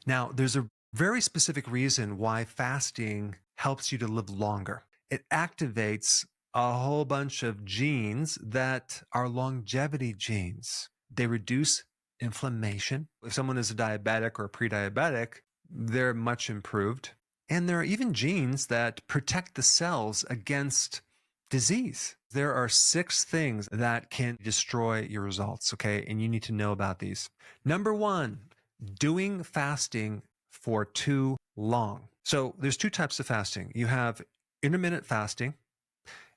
Now, there's a very specific reason why fasting helps you to live longer. It activates a whole bunch of genes that are longevity genes. They reduce inflammation. If someone is a diabetic or a pre-diabetic, they're much improved. And there are even genes that protect the cells against disease. There are 6 things that can destroy your results, okay? And you need to know about these. Number 1, doing fasting for too long. So there's 2 types of fasting. You have intermittent fasting,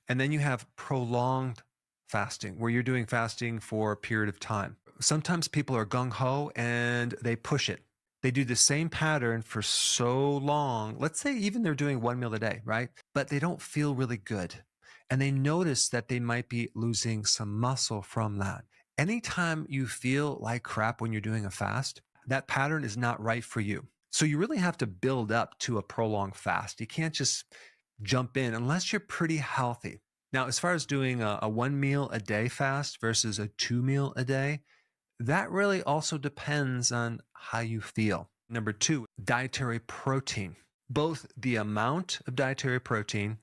and then you have prolonged fasting, where you're doing fasting for a period of time. Sometimes people are gung-ho and they push it. They do the same pattern for so long. Let's say even they're doing 1 meal a day, right? But they don't feel really good. And they notice that they might be losing some muscle from that. Anytime you feel like crap when you're doing a fast, that pattern is not right for you. So you really have to build up to a prolonged fast. You can't just jump in unless you're pretty healthy. Now, as far as doing a 1 meal a day fast versus a 2 meal a day, that really also depends on how you feel. Number 2, dietary protein. Both the amount of dietary protein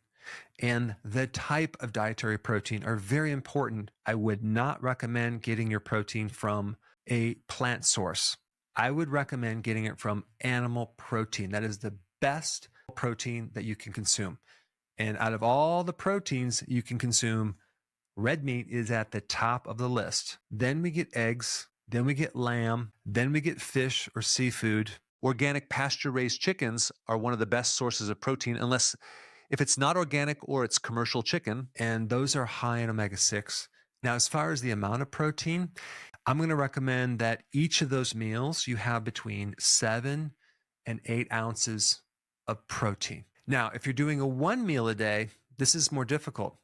and the type of dietary protein are very important. I would not recommend getting your protein from a plant source. I would recommend getting it from animal protein. That is the best protein that you can consume. And out of all the proteins you can consume, red meat is at the top of the list. Then we get eggs, then we get lamb, then we get fish or seafood. Organic pasture-raised chickens are one of the best sources of protein, if it's not organic or it's commercial chicken, and those are high in omega-6. Now, as far as the amount of protein, I'm going to recommend that each of those meals you have between 7 and 8 ounces of protein. Now, if you're doing a 1 meal a day, this is more difficult.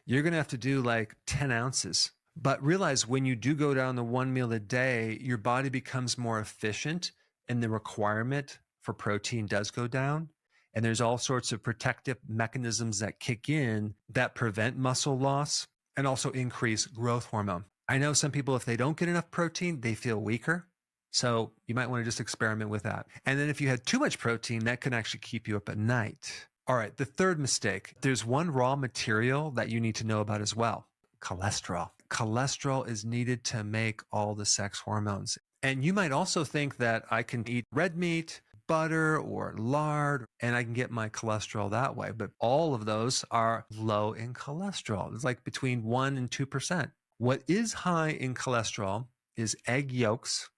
You're going to have to do like 10 ounces. But realize when you do go down the 1 meal a day, your body becomes more efficient and the requirement for protein does go down. And there's all sorts of protective mechanisms that kick in that prevent muscle loss and also increase growth hormone. I know some people, if they don't get enough protein, they feel weaker. So you might want to just experiment with that. And then if you had too much protein, that can actually keep you up at night. All right, the third mistake. There's one raw material that you need to know about as well: cholesterol. Cholesterol is needed to make all the sex hormones. And you might also think that I can eat red meat, butter, or lard, and I can get my cholesterol that way. But all of those are low in cholesterol. It's like between 1% and 2%. What is high in cholesterol is egg yolks,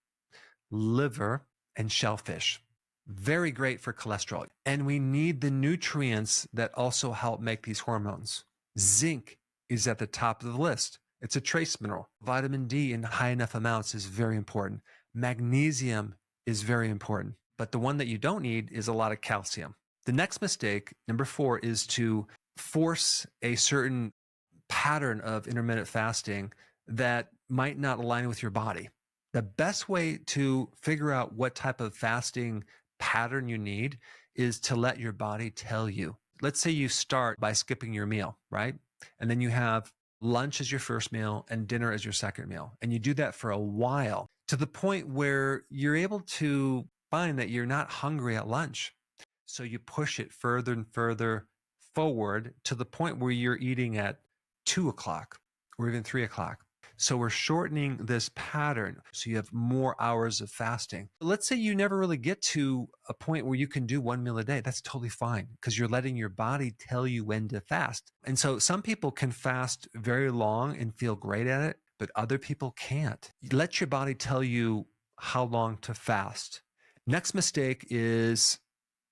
liver, and shellfish. Very great for cholesterol. And we need the nutrients that also help make these hormones. Zinc is at the top of the list. It's a trace mineral. Vitamin D in high enough amounts is very important. Magnesium is very important. But the one that you don't need is a lot of calcium. The next mistake, number 4, is to force a certain pattern of intermittent fasting that might not align with your body. The best way to figure out what type of fasting pattern you need is to let your body tell you. Let's say you start by skipping your meal, right? And then you have lunch as your first meal and dinner as your second meal. And you do that for a while to the point where you're able to find that you're not hungry at lunch. So you push it further and further forward to the point where you're eating at 2 o'clock or even 3 o'clock. So we're shortening this pattern so you have more hours of fasting. Let's say you never really get to a point where you can do 1 meal a day. That's totally fine because you're letting your body tell you when to fast. And so some people can fast very long and feel great at it, but other people can't. Let your body tell you how long to fast. Next mistake is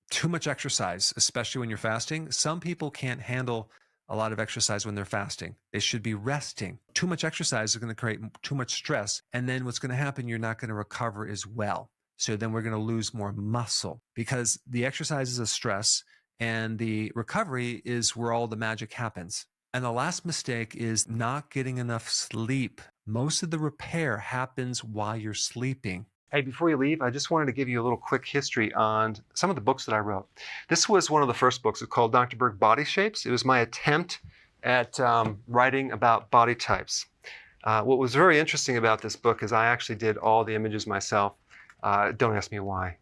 too much exercise, especially when you're fasting. Some people can't handle a lot of exercise when they're fasting. They should be resting. Too much exercise is going to create too much stress. And then what's going to happen, you're not going to recover as well. So then we're going to lose more muscle because the exercise is a stress and the recovery is where all the magic happens. And the last mistake is not getting enough sleep. Most of the repair happens while you're sleeping. Hey, before you leave, I just wanted to give you a little quick history on some of the books that I wrote. This was one of the first books. It's called Dr. Berg Body Shapes. It was my attempt at writing about body types. What was very interesting about this book is I actually did all the images myself. Don't ask me why.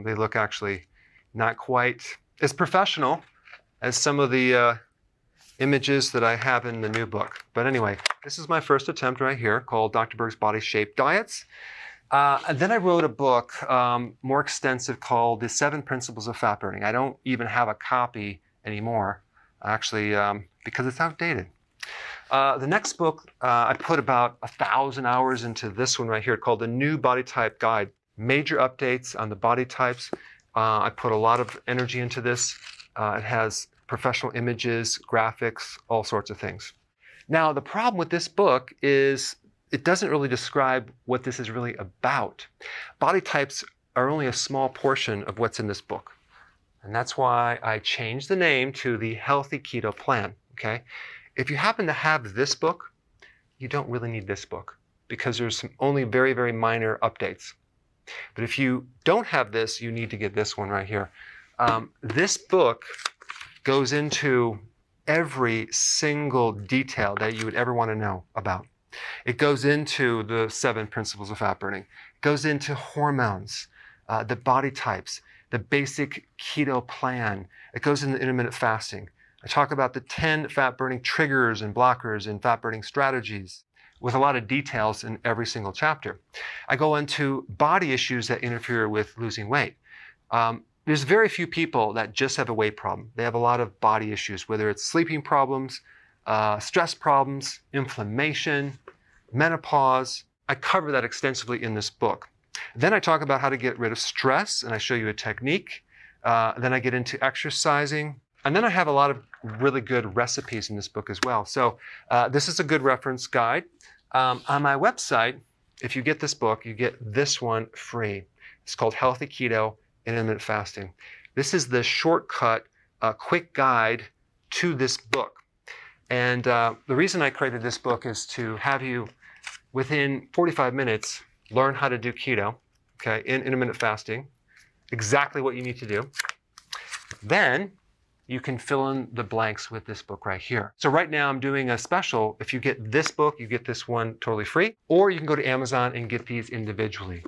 They look actually not quite as professional as some of the images that I have in the new book. But anyway, this is my first attempt right here called Dr. Berg's Body Shape Diets. And then I wrote a book more extensive called The 7 Principles of Fat Burning. I don't even have a copy anymore, actually, because it's outdated. The next book, I put about 1,000 hours into this one right here called The New Body Type Guide. Major updates on the body types. I put a lot of energy into this. It has professional images, graphics, all sorts of things. Now, the problem with this book is it doesn't really describe what this is really about. Body types are only a small portion of what's in this book. And that's why I changed the name to the Healthy Keto Plan, okay? If you happen to have this book, you don't really need this book because there's only very, very minor updates. But if you don't have this, you need to get this one right here. This book goes into every single detail that you would ever want to know about. It goes into the 7 principles of fat burning. It goes into hormones, the body types, the basic keto plan. It goes into intermittent fasting. I talk about the 10 fat burning triggers and blockers and fat burning strategies with a lot of details in every single chapter. I go into body issues that interfere with losing weight. There's very few people that just have a weight problem. They have a lot of body issues, whether it's sleeping problems, stress problems, inflammation, menopause. I cover that extensively in this book. Then I talk about how to get rid of stress, and I show you a technique. Then I get into exercising. And then I have a lot of really good recipes in this book as well. So this is a good reference guide. On my website, if you get this book, you get this one free. It's called Healthy Keto and Intermittent Fasting. This is the shortcut, quick guide to this book. And the reason I created this book is to have you, within 45 minutes, learn how to do keto, okay, in intermittent fasting, exactly what you need to do. Then you can fill in the blanks with this book right here. So right now I'm doing a special. If you get this book, you get this one totally free, or you can go to Amazon and get these individually.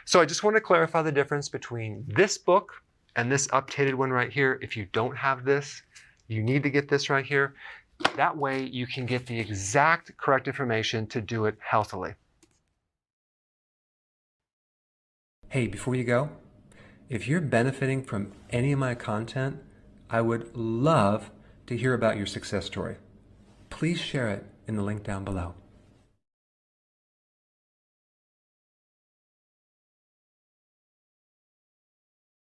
So I just want to clarify the difference between this book and this updated one right here. If you don't have this, you need to get this right here. That way you can get the exact correct information to do it healthily. Hey, before you go, if you're benefiting from any of my content, I would love to hear about your success story. Please share it in the link down below.